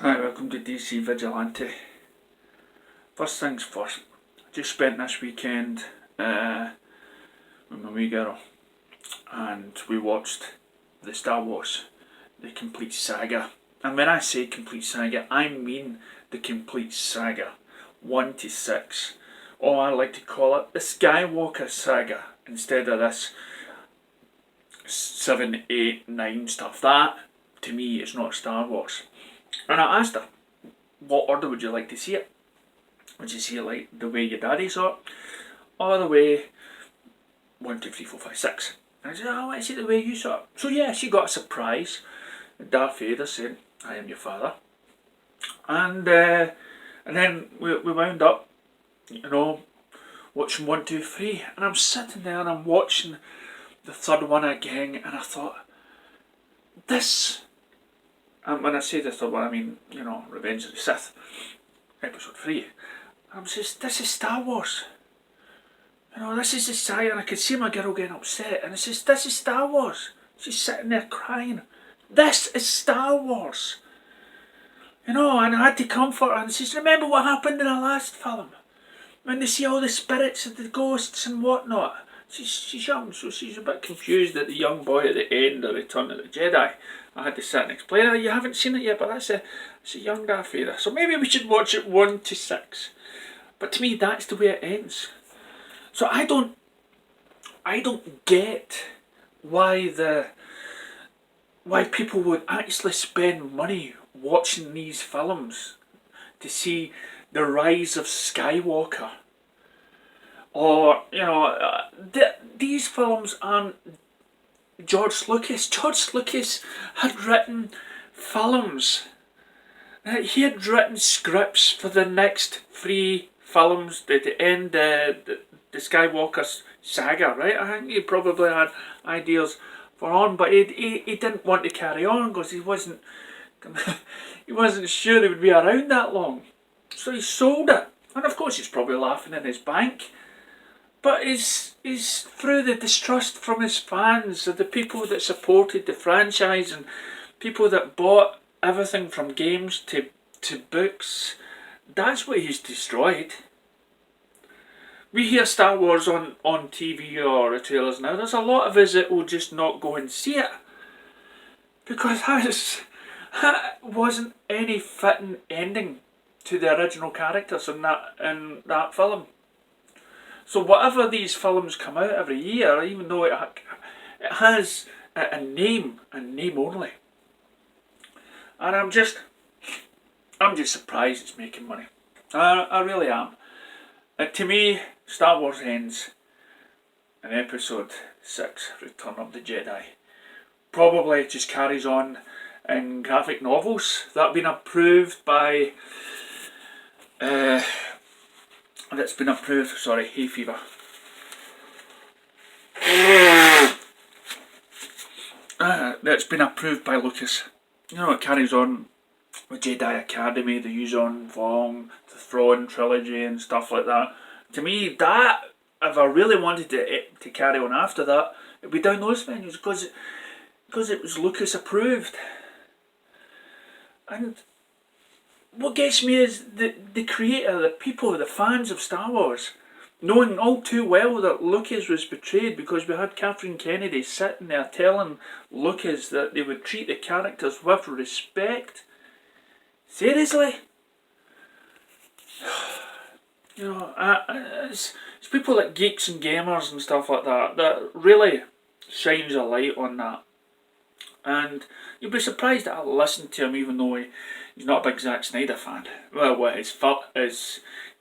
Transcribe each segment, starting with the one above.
Hi, welcome to DC Vigilante. First things first, I just spent this weekend with my wee girl and we watched the Star Wars, the complete saga. And when I say complete saga, I mean the complete saga, 1 to 6. Or I like to call it the Skywalker saga instead of this 7, 8, 9 stuff. That, to me, is not Star Wars. And I asked her, what order would you like to see it? Would you see it like the way your daddy saw it? Or the way 1, 2, 3, 4, 5, 6? And I said, I want to see it the way you saw it. So yeah, she got a surprise. Darth Vader saying, I am your father. And then we wound up, watching 1, 2, 3. And I'm sitting there and I'm watching the third one again, and I thought, this... And when I say the third one, I mean, Revenge of the Sith, episode 3. I'm just, this is Star Wars. This is the saga, and I could see my girl getting upset, and it's just, this is Star Wars. She's sitting there crying. This is Star Wars. And I had to comfort her, and she says, remember what happened in the last film? When they see all the spirits and the ghosts and whatnot. She's young, so she's a bit confused at the young boy at the end of Return of the Jedi. I had to sit and explain it. You haven't seen it yet, but that's a young Darth Vader. So maybe we should watch it 1 to 6. But to me, that's the way it ends. So I don't get why people would actually spend money watching these films to see the rise of Skywalker. Or, these films aren't George Lucas. George Lucas had written films. He had written scripts for the next 3 films at the end, the Skywalker saga, right? I think he probably had ideas for on, but he didn't want to carry on because he wasn't sure it would be around that long. So he sold it. And of course he's probably laughing in his bank. But it's through the distrust from his fans, the people that supported the franchise and people that bought everything from games to books. That's what he's destroyed. We hear Star Wars on TV or the trailers now. There's a lot of us that will just not go and see it. Because that wasn't any fitting ending to the original characters in that film. So whatever these films come out every year, even though it has a name and name only, and I'm just surprised it's making money. I really am. To me, Star Wars ends in episode 6, Return of the Jedi. Probably just carries on in graphic novels that have been approved by hay fever. That's been approved by Lucas. It carries on with Jedi Academy, the Yuuzhan Vong, the Thrawn trilogy and stuff like that. To me, that, if I really wanted to carry on after that, it'd be down those venues because it was Lucas approved. And what gets me is the creator, the people, the fans of Star Wars, knowing all too well that Lucas was betrayed, because we had Kathleen Kennedy sitting there telling Lucas that they would treat the characters with respect. Seriously? It's people like geeks and gamers and stuff like that really shines a light on that. And you'll be surprised that I listened to him, even though he's not a big Zack Snyder fan. Well, his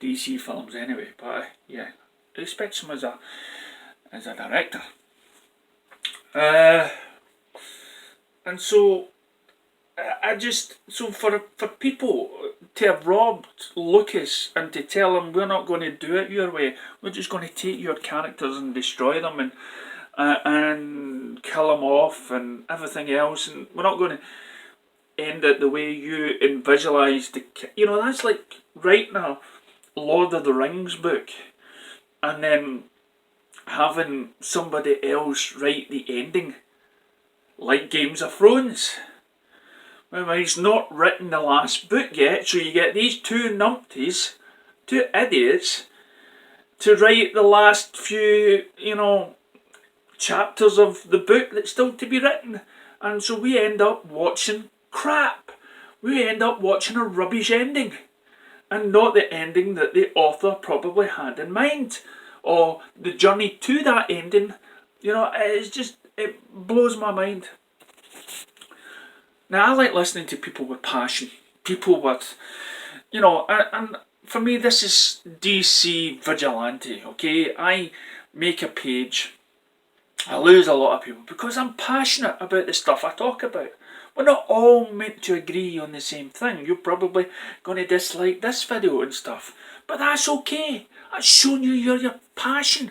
DC films anyway. But yeah, I respect him as a director. And so for people to have robbed Lucas and to tell him, we're not going to do it your way, we're just going to take your characters and destroy them and kill them off and everything else, and we're not going to end it the way you visualised that's like writing a Lord of the Rings book and then having somebody else write the ending, like Games of Thrones. Well, he's not written the last book yet, so you get these two numpties, two idiots, to write the last few, chapters of the book that's still to be written. And so we end up watching crap. We end up watching a rubbish ending. And not the ending that the author probably had in mind. Or the journey to that ending. It blows my mind. Now, I like listening to people with passion. People with, and for me this is DC Vigilante, okay? I make a page. I lose a lot of people because I'm passionate about the stuff I talk about. We're not all meant to agree on the same thing. You're probably going to dislike this video and stuff. But that's okay. That's showing you your passion.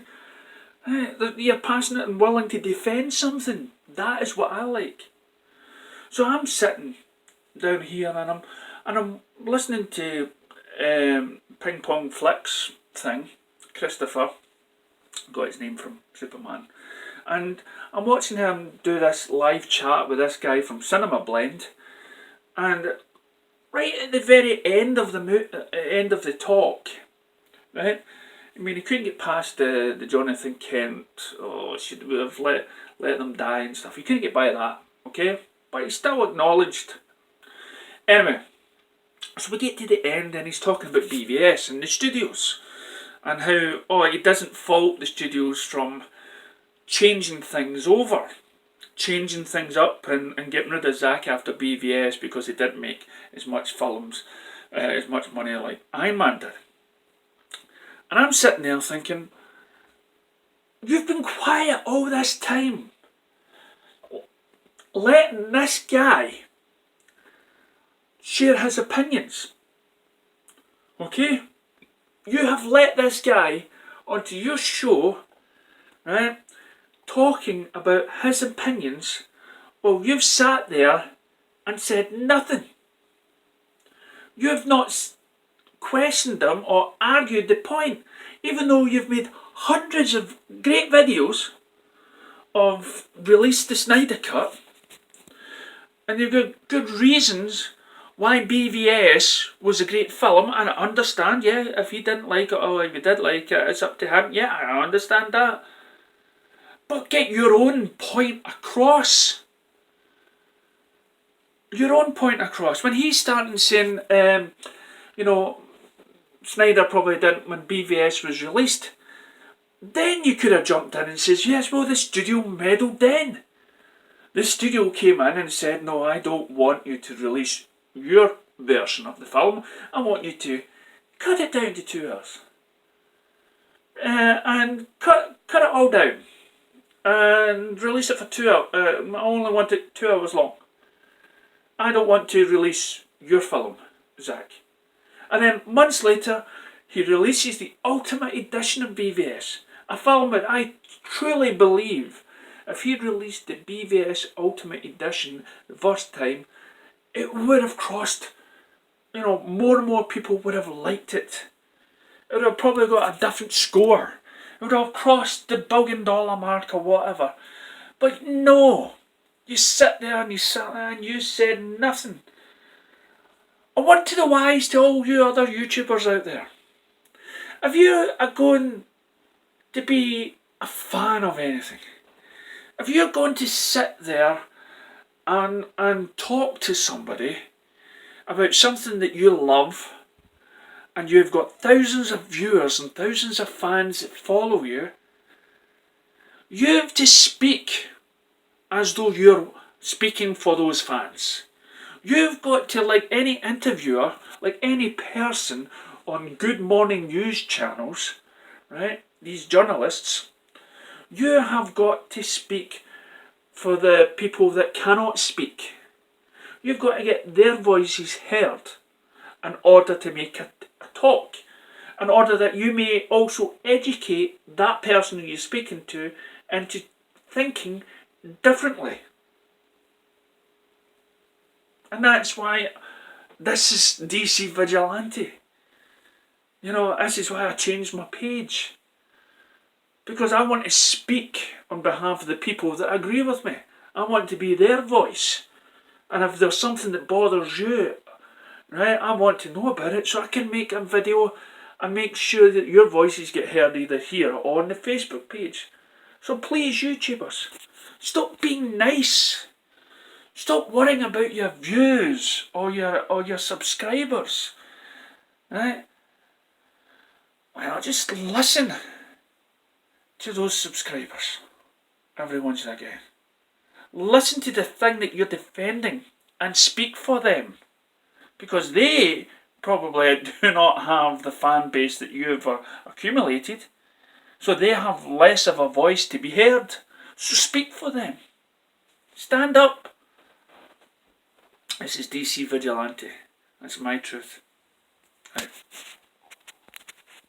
That you're passionate and willing to defend something. That is what I like. So I'm sitting down here and I'm listening to Ping Pong Flicks thing. Christopher got his name from Superman. And I'm watching him do this live chat with this guy from Cinema Blend, and right at the very end of the talk, right? I mean, he couldn't get past the Jonathan Kent. Oh, should we have let them die and stuff? He couldn't get by that, okay? But he still acknowledged. Anyway, so we get to the end, and he's talking about BVS and the studios, and how he doesn't fault the studios from changing things over, changing things up and getting rid of Zack after BVS because he didn't make as much films, as much money like Iron Man did. And I'm sitting there thinking, you've been quiet all this time, letting this guy share his opinions, okay? You have let this guy onto your show, right, talking about his opinions while you've sat there and said nothing. You have not questioned him or argued the point, even though you've made hundreds of great videos of release the Snyder Cut, and you've got good reasons why BVS was a great film, and I understand, yeah, if he didn't like it or if he did like it, it's up to him, yeah, I understand that. But get your own point across. Your own point across. When he's starting saying, Snyder probably didn't when BVS was released, then you could have jumped in and says, yes, well, the studio meddled then. The studio came in and said, no, I don't want you to release your version of the film. I want you to cut it down to 2 hours. And cut it all down. And release it for 2 hours. I only want it 2 hours long. I don't want to release your film, Zack. And then months later, he releases the Ultimate Edition of BVS. A film that I truly believe, if he released the BVS Ultimate Edition the first time, it would have crossed, more and more people would have liked it. It would have probably got a different score. It would have crossed the $1 billion mark or whatever. But no, you sit there and you said nothing. I want to the wise to all you other YouTubers out there. If you are going to be a fan of anything, if you're going to sit there and talk to somebody about something that you love, and you've got thousands of viewers and thousands of fans that follow you, you have to speak as though you're speaking for those fans. You've got to, like any interviewer, like any person on Good Morning News channels, right, these journalists, you have got to speak for the people that cannot speak. You've got to get their voices heard in order to make a talk, in order that you may also educate that person who you're speaking to into thinking differently. And that's why this is DC Vigilante. This is why I changed my page. Because I want to speak on behalf of the people that agree with me. I want to be their voice. And if there's something that bothers you, right, I want to know about it so I can make a video and make sure that your voices get heard either here or on the Facebook page. So please, YouTubers, stop being nice. Stop worrying about your views or your subscribers. Right? Why not just listen to those subscribers every once and again? Listen to the thing that you're defending and speak for them. Because they probably do not have the fan base that you've accumulated. So they have less of a voice to be heard. So speak for them. Stand up. This is DC Vigilante. That's my truth. Right.